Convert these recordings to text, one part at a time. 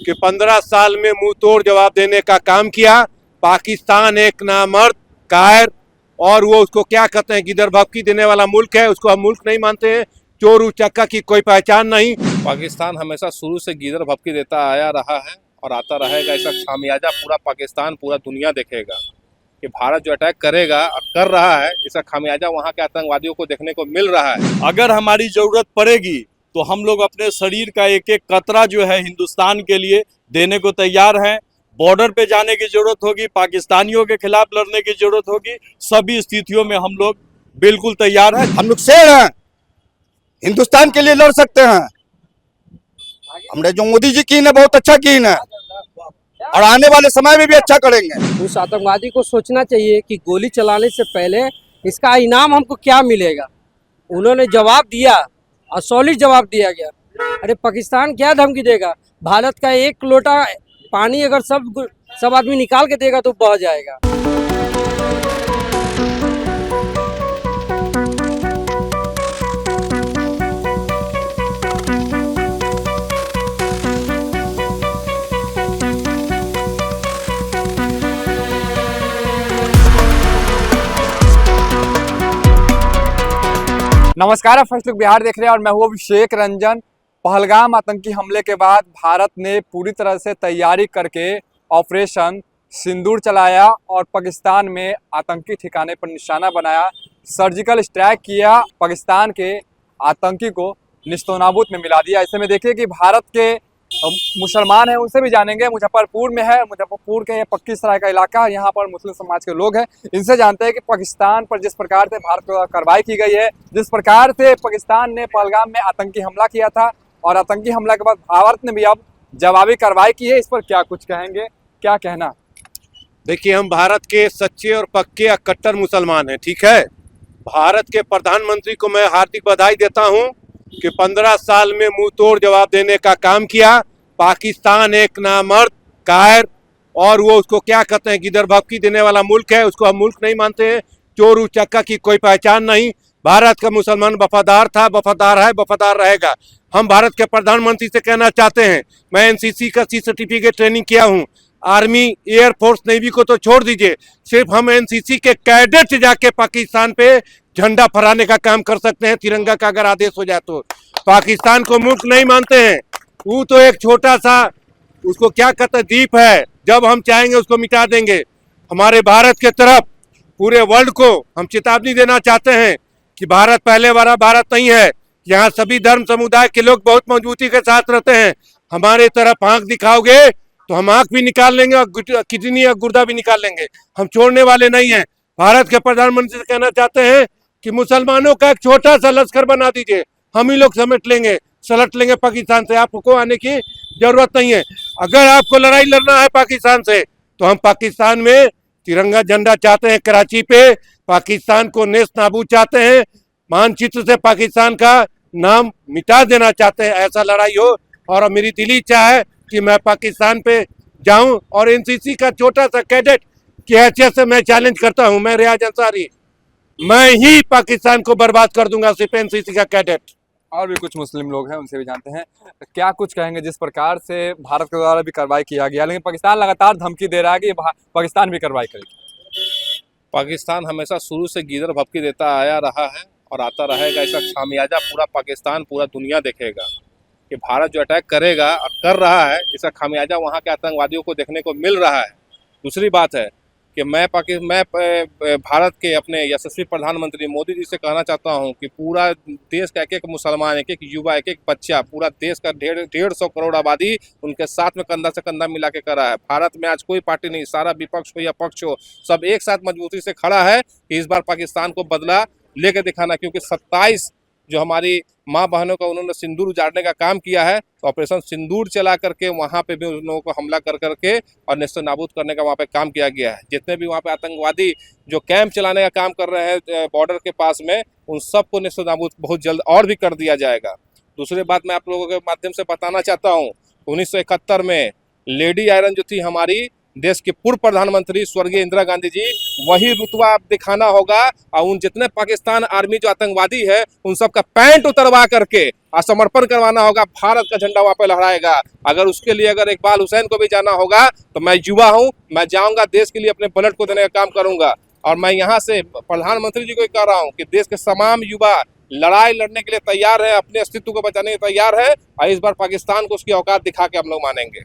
कि 15 साल में मुंह तोड़ जवाब देने का काम किया। पाकिस्तान एक नामर्द, कायर और वो उसको क्या कहते हैं, गिदर भभकी देने वाला मुल्क है, उसको हम मुल्क नहीं मानते हैं। चोर उचक्का की कोई पहचान नहीं। पाकिस्तान हमेशा शुरू से गिदर भभकी देता आया रहा है और आता रहेगा। इसका खामियाजा पूरा पाकिस्तान, पूरा दुनिया देखेगा कि भारत जो अटैक करेगा और कर रहा है, इसका खामियाजा वहाँ के आतंकवादियों को देखने को मिल रहा है। अगर हमारी जरूरत पड़ेगी तो हम लोग अपने शरीर का एक एक कतरा जो है हिंदुस्तान के लिए देने को तैयार हैं। बॉर्डर पे जाने की जरूरत होगी, पाकिस्तानियों के खिलाफ लड़ने की जरूरत होगी, सभी स्थितियों में हम लोग बिल्कुल तैयार हैं। हम लोग शेर हैं, हिंदुस्तान के लिए लड़ सकते हैं। हमने जो मोदी जी की है बहुत अच्छा की है और आने वाले समय में भी अच्छा करेंगे। उस आतंकवादी को सोचना चाहिए कि गोली चलाने से पहले इसका इनाम हमको क्या मिलेगा। उन्होंने जवाब दिया और सॉलिड जवाब दिया गया। अरे पाकिस्तान क्या धमकी देगा? भारत का एक लोटा पानी अगर सब आदमी निकाल के देगा तो बह जाएगा। नमस्कार, आप फर्स्ट लुक बिहार देख रहे हैं और मैं हूँ अभिषेक रंजन। पहलगाम आतंकी हमले के बाद भारत ने पूरी तरह से तैयारी करके ऑपरेशन सिंदूर चलाया और पाकिस्तान में आतंकी ठिकाने पर निशाना बनाया, सर्जिकल स्ट्राइक किया, पाकिस्तान के आतंकी को निस्तोनाबूद में मिला दिया। ऐसे में देखिए कि भारत के मुसलमान हैं, उनसे भी जानेंगे। मुजफ्फरपुर में है, मुजफ्फरपुर के पक्की सराय का इलाका, यहाँ पर मुस्लिम समाज के लोग हैं। इनसे जानते हैं कि पाकिस्तान पर जिस प्रकार से भारत द्वारा कार्रवाई की गई है, जिस प्रकार से पाकिस्तान ने पहलगाम में आतंकी हमला किया था और आतंकी हमला के बाद भारत ने भी अब जवाबी कार्रवाई की है, इस पर क्या कुछ कहेंगे, क्या कहना? देखिए, हम भारत के सच्चे और पक्के और कट्टर मुसलमान हैं, ठीक है। भारत के प्रधानमंत्री को मैं हार्दिक बधाई देता हूं कि 15 साल में मुंह तोड़ जवाब देने का काम किया। पाकिस्तान एक नामर्द, कायर और वो उसको क्या कहते हैं, गिदर भभकी देने वाला मुल्क है, उसको हम मुल्क नहीं मानते हैं। चोर उचक्का की कोई पहचान नहीं। भारत का मुसलमान वफादार था, वफादार है, वफादार रहेगा। हम भारत के प्रधानमंत्री से कहना चाहते हैं, मैं एनसीसी का सी सर्टिफिकेट ट्रेनिंग किया हूँ। आर्मी, एयरफोर्स, नेवी को तो छोड़ दीजिए, सिर्फ हम एनसीसी के कैडेट जाके पाकिस्तान पे झंडा फहराने का काम कर सकते हैं, तिरंगा का अगर आदेश हो जाए तो। पाकिस्तान को मुल्क नहीं मानते हैं। वो तो एक छोटा सा, उसको क्या कहते हैं, द्वीप है। जब हम चाहेंगे उसको मिटा देंगे। हमारे भारत के तरफ पूरे वर्ल्ड को हम चेतावनी देना चाहते हैं कि भारत पहले वाला भारत नहीं है। यहाँ सभी धर्म समुदाय के लोग बहुत मजबूती के साथ रहते हैं। हमारे तरफ आंख दिखाओगे तो हम आंख भी निकाल लेंगे और किडनी या गुर्दा भी निकाल लेंगे। हम छोड़ने वाले नहीं हैं। भारत के प्रधानमंत्री से कहना चाहते हैं कि मुसलमानों का एक छोटा सा लश्कर बना दीजिए, हम ही लोग समेट लेंगे, सलट लेंगे पाकिस्तान से। आपको आने की जरूरत नहीं है। अगर आपको लड़ाई लड़ना है पाकिस्तान से तो हम पाकिस्तान में तिरंगा झंडा चाहते हैं, कराची पे पाकिस्तान को नेस्त नाबूद चाहते हैं, मानचित्र से पाकिस्तान का नाम मिटा देना चाहते हैं। ऐसा लड़ाई हो और मेरी दिली इच्छा है कि मैं पाकिस्तान पे जाऊं और एनसीसी का छोटा सा कैडेट की हैसियत से मैं चैलेंज करता हूं, मैं रियाज अंसारी, मैं ही पाकिस्तान को बर्बाद कर दूंगा, सिर्फ एनसीसी का कैडेट। और भी कुछ मुस्लिम लोग हैं, उनसे भी जानते हैं, क्या कुछ कहेंगे? जिस प्रकार से भारत के द्वारा भी कार्रवाई किया गया, लेकिन पाकिस्तान लगातार धमकी दे रहा है कि पाकिस्तान भी कार्रवाई करेगी। पाकिस्तान हमेशा शुरू से गिदर भभकी देता आया रहा है और आता रहेगा। इसका खामियाजा पूरा पाकिस्तान, पूरा दुनिया देखेगा कि भारत जो अटैक करेगा और कर रहा है, इसका खामियाजा वहाँ के आतंकवादियों को देखने को मिल रहा है। दूसरी बात है कि मैं भारत के अपने यशस्वी प्रधानमंत्री मोदी जी से कहना चाहता हूं कि पूरा देश का एक एक मुसलमान, एक एक युवा, एक एक बच्चा, पूरा देश का 150 करोड़ आबादी उनके साथ में कंधा से कंधा मिला के कर रहा है। भारत में आज कोई पार्टी नहीं, सारा विपक्ष हो या पक्ष हो, सब एक साथ मजबूती से खड़ा है कि इस बार पाकिस्तान को बदला लेके दिखाना। क्योंकि 27 जो हमारी माँ बहनों का उन्होंने सिंदूर उजाड़ने का काम किया है, तो ऑपरेशन सिंदूर चला करके वहाँ पे भी उन लोगों को हमला कर करके और नेस्त नाबूद करने का वहाँ पे काम किया गया है। जितने भी वहाँ पे आतंकवादी जो कैंप चलाने का काम कर रहे हैं बॉर्डर के पास में, उन सबको नेस्त नाबूद बहुत जल्द और भी कर दिया जाएगा। दूसरी बात मैं आप लोगों के माध्यम से बताना चाहता हूँ, 1971 में लेडी आयरन जो थी हमारी देश की पूर्व प्रधानमंत्री स्वर्गीय इंदिरा गांधी जी, वही रुतबा आप दिखाना होगा और उन जितने पाकिस्तान आर्मी जो आतंकवादी है उन सबका पैंट उतरवा करके और समर्पण करवाना होगा। भारत का झंडा वहां पे लहराएगा। अगर उसके लिए अगर इकबाल हुसैन को भी जाना होगा तो मैं युवा हूं, मैं जाऊंगा, देश के लिए अपने ब्लड को देने का काम करूंगा। और मैं यहाँ से प्रधानमंत्री जी को कह रहा हूँ कि देश के तमाम युवा लड़ाई लड़ने के लिए तैयार है, अपने अस्तित्व को बचाने के लिए तैयार है और इस बार पाकिस्तान को उसकी औकात दिखा के हम लोग मानेंगे।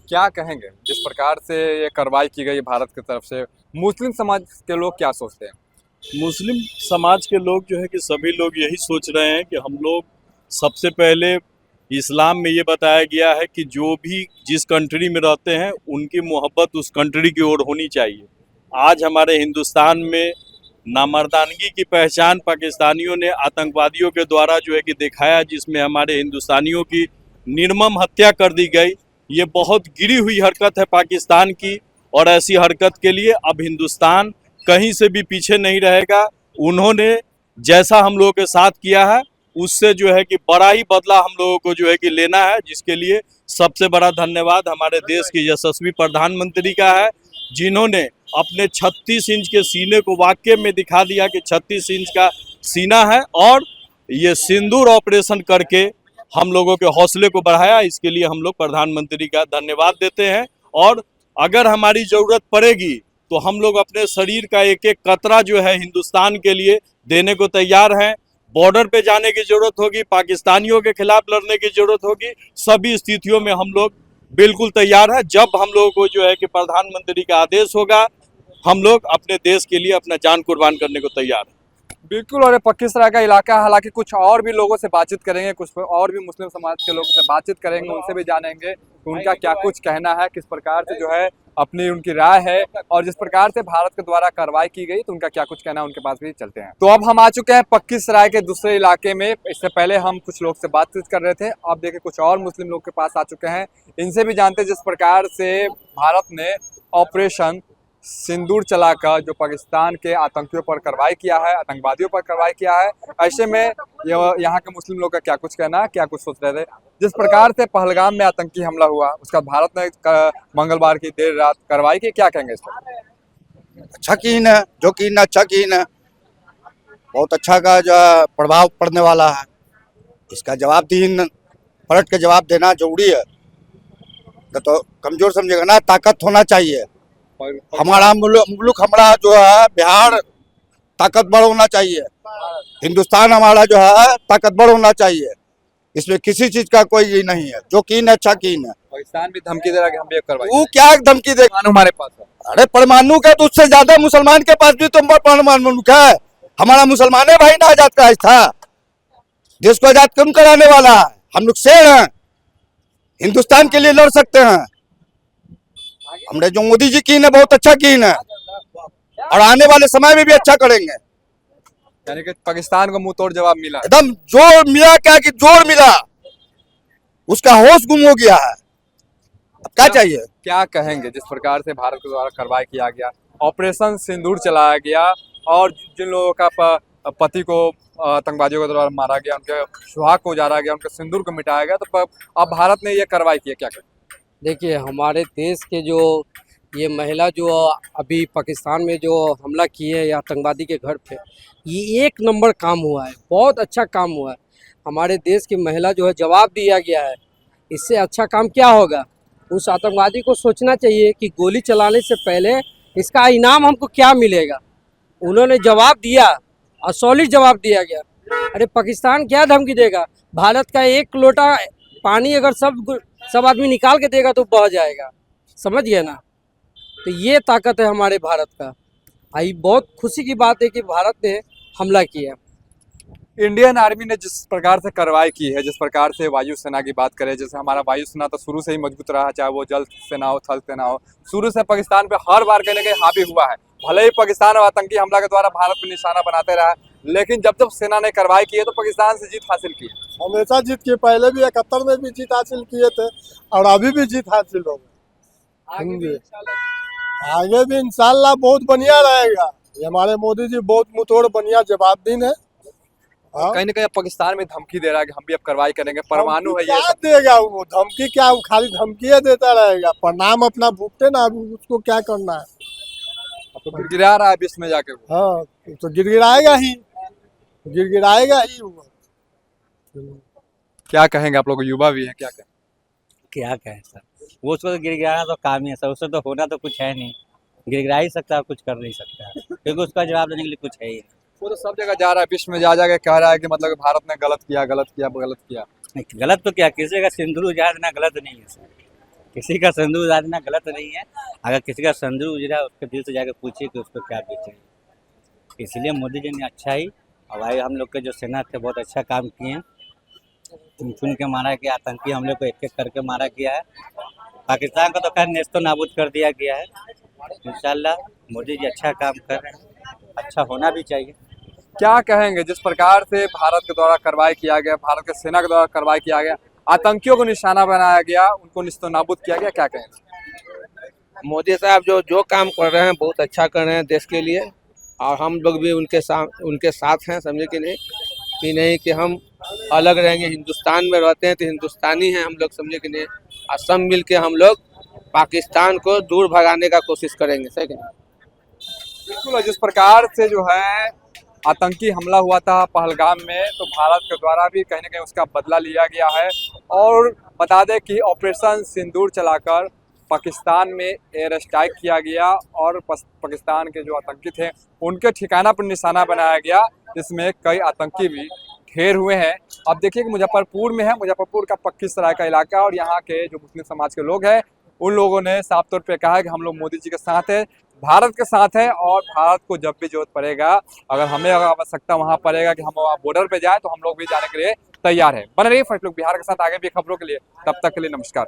क्या कहेंगे जिस प्रकार से ये कार्रवाई की गई भारत की तरफ से, मुस्लिम समाज के लोग क्या सोचते हैं? मुस्लिम समाज के लोग जो है कि सभी लोग यही सोच रहे हैं कि हम लोग सबसे पहले इस्लाम में ये बताया गया है कि जो भी जिस कंट्री में रहते हैं उनकी मोहब्बत उस कंट्री की ओर होनी चाहिए। आज हमारे हिंदुस्तान में नामर्दानगी की पहचान पाकिस्तानियों ने आतंकवादियों के द्वारा जो है कि दिखाया, जिसमें हमारे हिंदुस्तानियों की निर्मम हत्या कर दी गई। ये बहुत गिरी हुई हरकत है पाकिस्तान की और ऐसी हरकत के लिए अब हिंदुस्तान कहीं से भी पीछे नहीं रहेगा। उन्होंने जैसा हम लोगों के साथ किया है उससे जो है कि बड़ा ही बदला हम लोगों को जो है कि लेना है, जिसके लिए सबसे बड़ा धन्यवाद हमारे देश के यशस्वी प्रधानमंत्री का है, जिन्होंने अपने 36 इंच के सीने को वाकई में दिखा दिया कि 36 इंच का सीना है और ये सिंदूर ऑपरेशन करके हम लोगों के हौसले को बढ़ाया। इसके लिए हम लोग प्रधानमंत्री का धन्यवाद देते हैं और अगर हमारी ज़रूरत पड़ेगी तो हम लोग अपने शरीर का एक एक कतरा जो है हिंदुस्तान के लिए देने को तैयार हैं। बॉर्डर पे जाने की ज़रूरत होगी, पाकिस्तानियों के खिलाफ लड़ने की ज़रूरत होगी, सभी स्थितियों में हम लोग बिल्कुल तैयार हैं। जब हम लोगों को जो है कि प्रधानमंत्री का आदेश होगा हम लोग अपने देश के लिए अपना जान कुर्बान करने को तैयार हैं। बिल्कुल। और ये लखीसराय का इलाका, हालांकि कुछ और भी लोगों से बातचीत करेंगे, कुछ और भी मुस्लिम समाज के लोगों से बातचीत करेंगे, उनसे भी जानेंगे कि उनका क्या कुछ कहना है, किस प्रकार से जो है अपनी उनकी राय है और जिस प्रकार से भारत के द्वारा कार्रवाई की गई तो उनका क्या कुछ कहना है, उनके पास भी चलते हैं। तो अब हम आ चुके हैं लखीसराय के दूसरे इलाके में। इससे पहले हम कुछ लोग से बातचीत कर रहे थे, अब देखिए कुछ और मुस्लिम लोग के पास आ चुके हैं, इनसे भी जानते हैं जिस प्रकार से भारत ने ऑपरेशन सिंदूर चलाकर जो पाकिस्तान के आतंकियों पर कार्रवाई किया है, आतंकवादियों पर कार्रवाई किया है, ऐसे में यहाँ के मुस्लिम लोग का क्या कुछ कहना है, क्या कुछ सोच रहे थे। जिस प्रकार से पहलगाम में आतंकी हमला हुआ उसका भारत ने मंगलवार की देर रात कार्रवाई की, क्या कहेंगे इस पर? अच्छा कीन है, जो कीन अच्छा कीन है, बहुत अच्छा का जो प्रभाव पड़ने वाला है। इसका जवाब पलट के जवाब देना जरूरी है, तो कमजोर समझेगा ना, ताकत होना चाहिए। हमारा मुल्क हमारा जो है बिहार ताकतवर होना चाहिए, हिंदुस्तान हमारा जो है ताकतवर होना चाहिए, इसमें किसी चीज का कोई ये नहीं है। जो कीन है अच्छा कीन है। पाकिस्तान भी धमकी दे रहा है कि हम भी कार्रवाई, वो क्या धमकी दे, हमारे पास है। अरे परमाणु का तो उससे ज्यादा मुसलमान के पास भी तो परमाणु है। हमारा मुसलमान भाई ना आजाद का था, देश को आजाद कौन कराने वाला है? हम लोग शेर हैं, हिंदुस्तान के लिए लड़ सकते हैं। हमने जो मोदी जी कीन है बहुत अच्छा कीन है और आने वाले समय में भी अच्छा करेंगे। यानी कि पाकिस्तान को मुंह तोड़ जवाब मिला, एकदम जोर मिला, क्या कि जोर मिला, उसका होश गुम हो गया है। अब क्या चाहिए? क्या कहेंगे जिस प्रकार से भारत के द्वारा कार्रवाई किया गया, ऑपरेशन सिंदूर चलाया गया और जिन लोगों का पति को आतंकवादियों के द्वारा मारा गया, उनके सुहाग को उजाड़ा गया, उनके सिंदूर को मिटाया गया, तो अब भारत ने ये कार्रवाई की है, क्या कहें? देखिए, हमारे देश के जो ये महिला जो अभी पाकिस्तान में जो हमला किए है आतंकवादी के घर पे, ये एक नंबर काम हुआ है, बहुत अच्छा काम हुआ है। हमारे देश की महिला जो है जवाब दिया गया है, इससे अच्छा काम क्या होगा। उस आतंकवादी को सोचना चाहिए कि गोली चलाने से पहले इसका इनाम हमको क्या मिलेगा। उन्होंने जवाब दिया और सॉलिड जवाब दिया गया। अरे पाकिस्तान क्या धमकी देगा? भारत का एक लोटा पानी अगर सब आदमी निकाल के देगा तो बह जाएगा, समझ गए ना। तो ये ताकत है हमारे भारत का। आई बहुत खुशी की बात है कि भारत ने हमला किया। इंडियन आर्मी ने जिस प्रकार से कार्रवाई की है, जिस प्रकार से वायुसेना की बात करें, जैसे हमारा वायुसेना तो शुरू से ही मजबूत रहा, चाहे वो जल सेना हो, थल सेना हो, शुरू से पाकिस्तान पे हर बार कहीं ना कहीं हावी हुआ है। भले ही पाकिस्तान और आतंकी हमला के द्वारा भारत पर निशाना बनाते रहा, लेकिन जब सेना ने कार्रवाई की है तो पाकिस्तान से जीत हासिल की है। हमेशा जीत की, पहले भी 71 में भी जीत हासिल किए थे और अभी भी जीत हासिल होगी। आगे भी इंशाल्लाह बहुत बढ़िया रहेगा। ये हमारे मोदी जी बहुत मुंहतोड़ बढ़िया जवाबदीन है। कहीं ना कहीं पाकिस्तान में धमकी दे रहा है कि हम भी अब कार्रवाई करेंगे, परमाणु है, ये क्या देगा वो धमकी? क्या वो खाली धमकी देता रहेगा? प्रणाम अपना भूखते ना, उसको क्या करना है? तो गिरा रहा है विश्व में जाके वो। हाँ तो गिड़गिड़ाएगा ही, गिड़गिड़ाएगा ही वो। क्या कहेंगे आप लोग, युवा भी हैं, क्या कहें? क्या कहें सर, वो उसको तो गिड़गिड़ाना तो काम ही है सर, उससे तो होना तो कुछ है नहीं, गिड़गिड़ा ही सकता है, कुछ कर नहीं सकता है, क्योंकि उसका जवाब देने के लिए कुछ है ही वो तो सब जगह जा रहा है, विश्व में जा जाके कह रहा है कि मतलब भारत ने गलत किया, गलत किया, गलत किया। नहीं। गलत तो क्या, किसी का सिंदूर उजाड़ देना गलत नहीं है सर, किसी का सिंदूर उजाड़ देना गलत नहीं है। अगर किसी का सिंदूर उजड़ा उसके दिल से जाकर पूछिए कि उसको क्या बेचे। इसलिए मोदी जी ने अच्छा ही, और भाई हम लोग के जो सेना थे बहुत अच्छा काम किए हैं, चुन के मारा गया, आतंकी हम लोग को एक एक करके मारा गया है। पाकिस्तान को तो खैर नेस्तो नाबूद कर दिया गया है। इंशाल्लाह मोदी जी अच्छा काम कर रहे हैं, अच्छा होना भी चाहिए। क्या कहेंगे जिस प्रकार से भारत के द्वारा कार्रवाई किया गया, भारत के सेना के द्वारा कार्रवाई किया गया, आतंकियों को निशाना बनाया गया, उनको निस्तनाबूद किया गया, क्या कहेंगे? मोदी साहब जो काम कर रहे हैं बहुत अच्छा कर रहे हैं देश के लिए, और हम लोग भी उनके साथ हैं, समझे कि नहीं कि हम अलग रहेंगे, हिंदुस्तान में रहते हैं तो हिंदुस्तानी हैं हम लोग, समझे कि नहीं, और सब मिल के हम लोग पाकिस्तान को दूर भगाने का कोशिश करेंगे, सही कि नहीं? बिल्कुल, जिस प्रकार से जो है आतंकी हमला हुआ था पहलगाम में, तो भारत के द्वारा भी कहीं ना कहीं उसका बदला लिया गया है। और बता दें कि ऑपरेशन सिंदूर चलाकर पाकिस्तान में एयर स्ट्राइक किया गया और पाकिस्तान के जो आतंकी थे उनके ठिकाना पर निशाना बनाया गया, जिसमें कई आतंकी भी ढेर हुए हैं। अब देखिए कि मुजफ्फरपुर में है, मुजफ्फरपुर का पक्की सराय का इलाका है, और यहाँ के जो मुस्लिम समाज के लोग हैं उन लोगों ने साफ तौर पे कहा है कि हम लोग मोदी जी के साथ हैं, भारत के साथ हैं, और भारत को जब भी जरूरत पड़ेगा, अगर हमें आवश्यकता वहाँ पड़ेगा कि हम बॉर्डर पे जाए, तो हम लोग भी जाने के लिए तैयार हैं। बने रहिए फर्स्ट लुक बिहार के साथ आगे भी खबरों के लिए, तब तक के लिए नमस्कार।